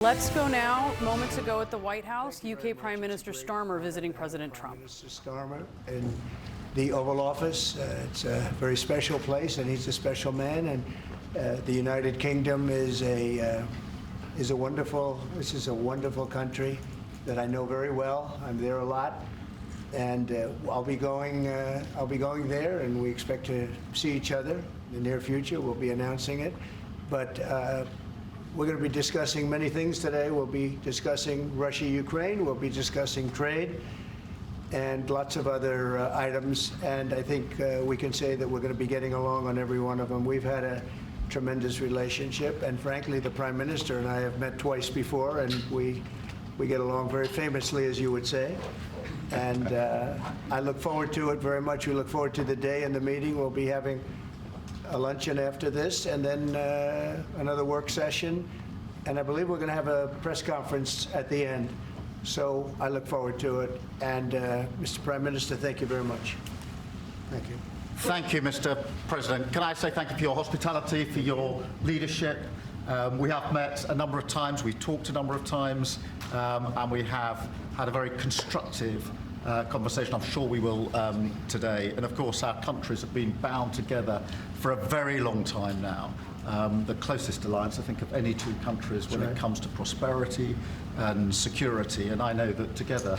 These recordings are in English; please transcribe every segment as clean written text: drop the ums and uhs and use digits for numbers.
Let's go now. Moments ago at the White House, UK Prime Minister Starmer visiting President Trump. Mr. Starmer in the Oval Office. It's a very special place, and he's a special man. And the United Kingdom is a wonderful. This is a wonderful country that I know very well. I'm there a lot, and I'll be going there, and we expect to see each other in the near future. We'll be announcing it, but. We're going to be discussing many things today. We'll be discussing Russia-Ukraine. We'll be discussing trade and lots of other items. And I think we can say that we're going to be getting along on every one of them. We've had a tremendous relationship. And frankly, the Prime Minister and I have met twice before, and we get along very famously, as you would say. And I look forward to it very much. We look forward to the day and the meeting. We'll be having a luncheon after this, and then another work session, and I believe we're going to have a press conference at the end. So I look forward to it. And Mr. Prime Minister, thank you very much. Thank you. Thank you, Mr. President. Can I say thank you for your hospitality, for your leadership. We have met a number of times, we've talked a number of times, and we have had a very constructive conversation. I'm sure we will today. And of course, our countries have been bound together for a very long time now. The closest alliance, I think, of any two countries when it comes to prosperity and security. And I know that together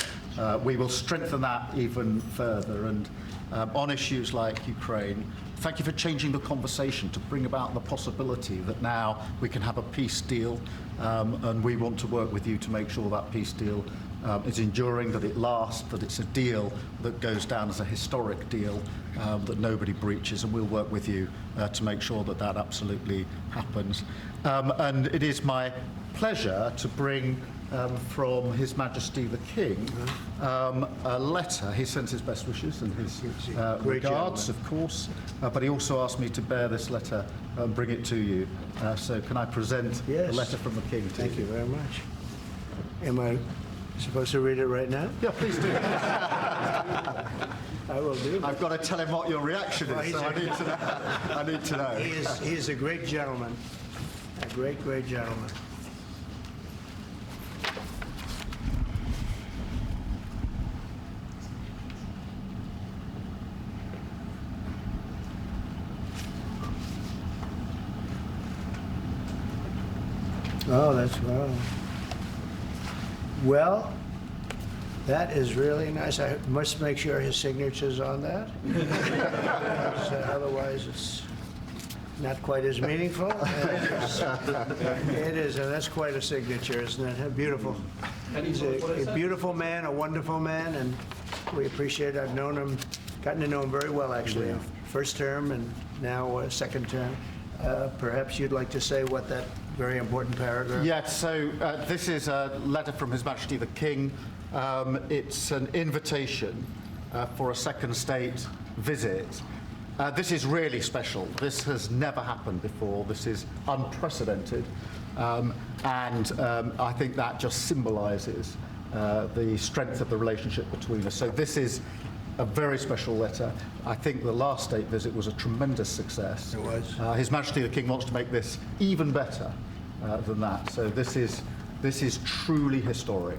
we will strengthen that even further. And on issues like Ukraine, thank you for changing the conversation to bring about the possibility that now we can have a peace deal. And we want to work with you to make sure that peace deal is enduring, that it lasts, that it's a deal that goes down as a historic deal, that nobody breaches, and we'll work with you to make sure that that absolutely happens. And it is my pleasure to bring from His Majesty the King a letter. He sends his best wishes and his regards, of course, but he also asked me to bear this letter and bring it to you. So can I present the letter from the King to you? Thank you very much. Am I supposed to read it right now? Yeah, please do. I will do. I've got to tell him what your reaction is, so I need to know. He is a great gentleman, a great gentleman. Oh, that's well. Well, that is really nice. I must make sure his signature's on that. Otherwise, it's not quite as meaningful. It is, and that's quite a signature, isn't it? Beautiful. He's a beautiful man, a wonderful man, and we appreciate it. I've known him, gotten to know him very well, actually. First term and now second term. Perhaps you'd like to say what that very important paragraph. Yes, so this is a letter from His Majesty the King. It's an invitation for a second state visit. This is really special. This has never happened before. This is unprecedented. And I think that just symbolises the strength of the relationship between us. So this is a very special letter. I think the last state visit was a tremendous success. It was. His Majesty the King wants to make this even better than that. So this is truly historic,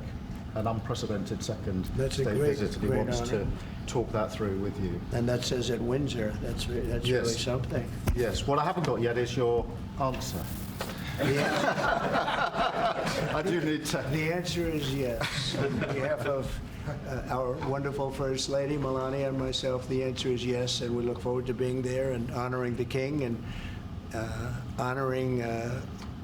an unprecedented second state visit, and he wants to talk that through with you. And that says at Windsor. That's really something. Yes. What I haven't got yet is your answer. I do need to. The answer is yes. On behalf of our wonderful First Lady, Melania, and myself, the answer is yes, and we look forward to being there and honoring the King and honoring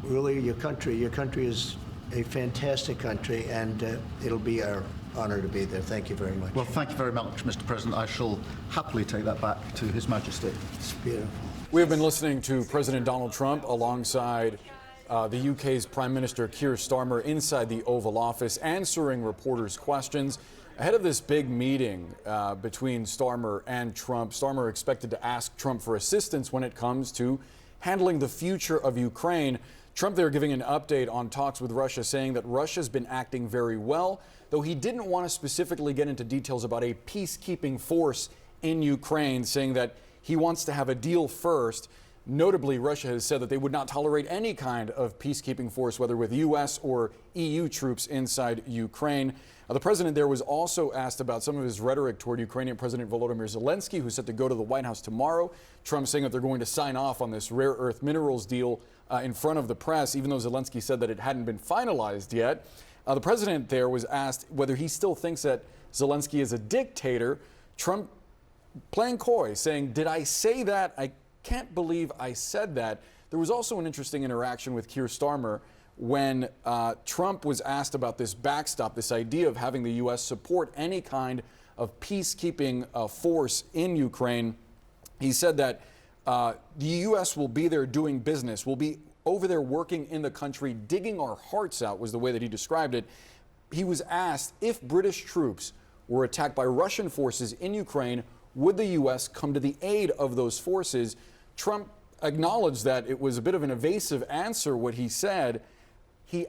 really your country. Your country is a fantastic country, and it'll be our honor to be there. Thank you very much. Well, thank you very much, Mr. President. I shall happily take that back to His Majesty. It's beautiful. We have been listening to President Donald Trump alongside the UK's Prime Minister Keir Starmer inside the Oval Office, answering reporters' questions ahead of this big meeting between Starmer and Trump. Starmer expected to ask Trump for assistance when it comes to handling the future of Ukraine. Trump there giving an update on talks with Russia, saying that Russia's been acting very well, though he didn't want to specifically get into details about a peacekeeping force in Ukraine, saying that he wants to have a deal first. Notably, Russia has said that they would not tolerate any kind of peacekeeping force, whether with U.S. or EU troops inside Ukraine. The president there was also asked about some of his rhetoric toward Ukrainian President Volodymyr Zelensky, who's set to go to the White House tomorrow. Trump saying that they're going to sign off on this rare earth minerals deal in front of the press, even though Zelensky said that it hadn't been finalized yet. The president there was asked whether he still thinks that Zelensky is a dictator. Trump playing coy, saying, "Did I say that? I can't believe I said that." There was also an interesting interaction with Keir Starmer when Trump was asked about this backstop, this idea of having the U.S. support any kind of peacekeeping force in Ukraine. He said that the U.S. will be there doing business, will be over there working in the country, digging our hearts out, was the way that he described it. He was asked if British troops were attacked by Russian forces in Ukraine, would the U.S. come to the aid of those forces? Trump acknowledged that it was a bit of an evasive answer, what he said. He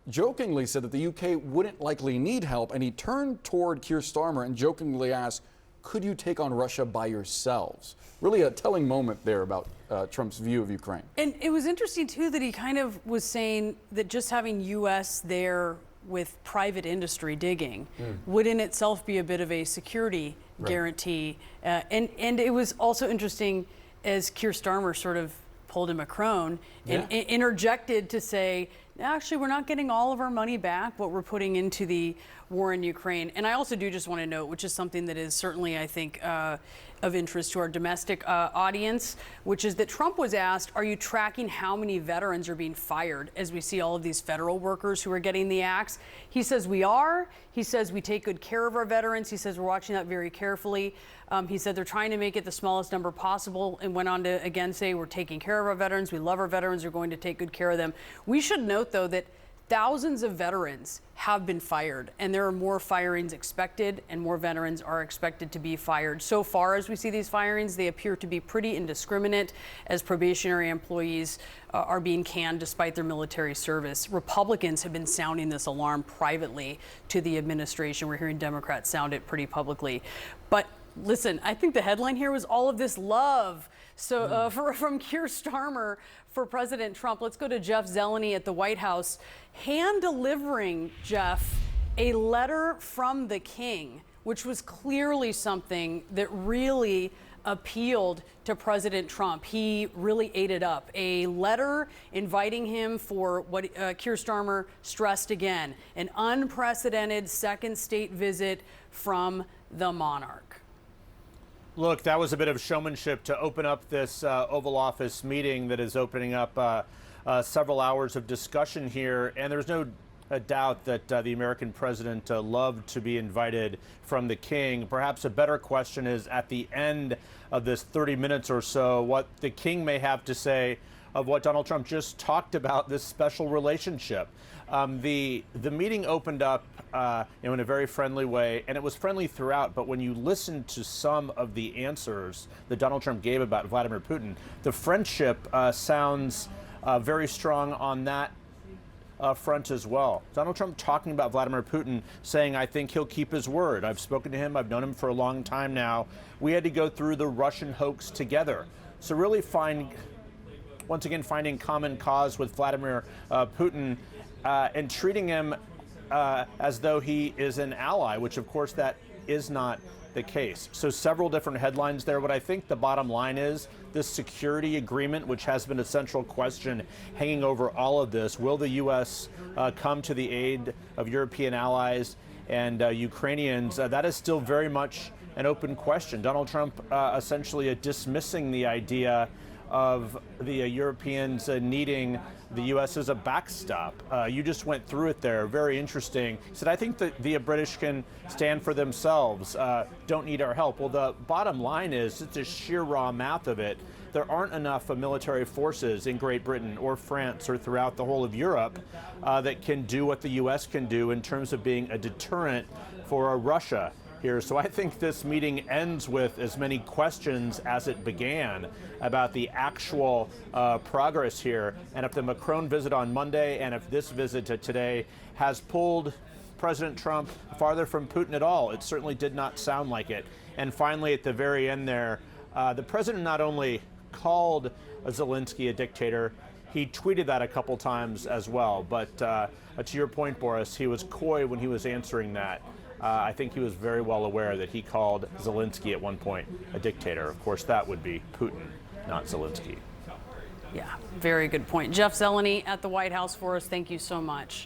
jokingly said that the UK wouldn't likely need help, and he turned toward Keir Starmer and jokingly asked, could you take on Russia by yourselves? Really a telling moment there about Trump's view of Ukraine. And it was interesting, too, that he kind of was saying that just having U.S. there with private industry digging would in itself be a bit of a security guarantee. And it was also interesting as Keir Starmer sort of pulled him a crone and interjected to say, actually, we're not getting all of our money back, what we're putting into the war in Ukraine. And I also do just want to note, which is something that is certainly, I think, of interest to our domestic audience, which is that Trump was asked, are you tracking how many veterans are being fired as we see all of these federal workers who are getting the axe? He says we are. He says we take good care of our veterans. He says we're watching that very carefully. He said they're trying to make it the smallest number possible, and went on to again say we're taking care of our veterans. We love our veterans. We're going to take good care of them. We should note, though, that thousands of veterans have been fired, and there are more firings expected, and more veterans are expected to be fired. So far, as we see these firings, they appear to be pretty indiscriminate, as probationary employees are being canned despite their military service. Republicans have been sounding this alarm privately to the administration. We're hearing Democrats sound it pretty publicly. But listen, I think the headline here was all of this love. So from Keir Starmer for President Trump. Let's go to Jeff Zeleny at the White House, hand delivering, Jeff, a letter from the king, which was clearly something that really appealed to President Trump. He really ate it up. A letter inviting him for what Keir Starmer stressed again, an unprecedented second state visit from the monarch. Look, that was a bit of showmanship to open up this Oval Office meeting that is opening up several hours of discussion here. And there's no doubt that the American president loved to be invited from the king. Perhaps a better question is, at the end of this 30 minutes or so, what the king may have to say of what Donald Trump just talked about, this special relationship. The meeting opened up in a very friendly way, and it was friendly throughout. But when you listen to some of the answers that Donald Trump gave about Vladimir Putin, the friendship sounds very strong on that front as well. Donald Trump talking about Vladimir Putin, saying, I think he'll keep his word. I've spoken to him. I've known him for a long time now. We had to go through the Russian hoax together. So really once again, finding common cause with Vladimir Putin and treating him as though he is an ally, which of course that is not the case. So several different headlines there. What I think the bottom line is, this security agreement, which has been a central question hanging over all of this, will the U.S. come to the aid of European allies and Ukrainians? That is still very much an open question. Donald Trump essentially dismissing the idea of the Europeans needing the U.S. as a backstop. You just went through it there. Very interesting. He said, I think that the British can stand for themselves, don't need our help. Well, the bottom line is, it's a sheer raw math of it. There aren't enough military forces in Great Britain or France or throughout the whole of Europe that can do what the U.S. can do in terms of being a deterrent for Russia here. So I think this meeting ends with as many questions as it began about the actual progress here. And if the Macron visit on Monday and if this visit today has pulled President Trump farther from Putin at all, it certainly did not sound like it. And finally, at the very end there, the president not only called Zelensky a dictator. He tweeted that a couple times as well. But to your point, Boris, he was coy when he was answering that. I think he was very well aware that he called Zelensky at one point a dictator. Of course, that would be Putin, not Zelensky. Yeah, very good point. Jeff Zeleny at the White House for us. Thank you so much.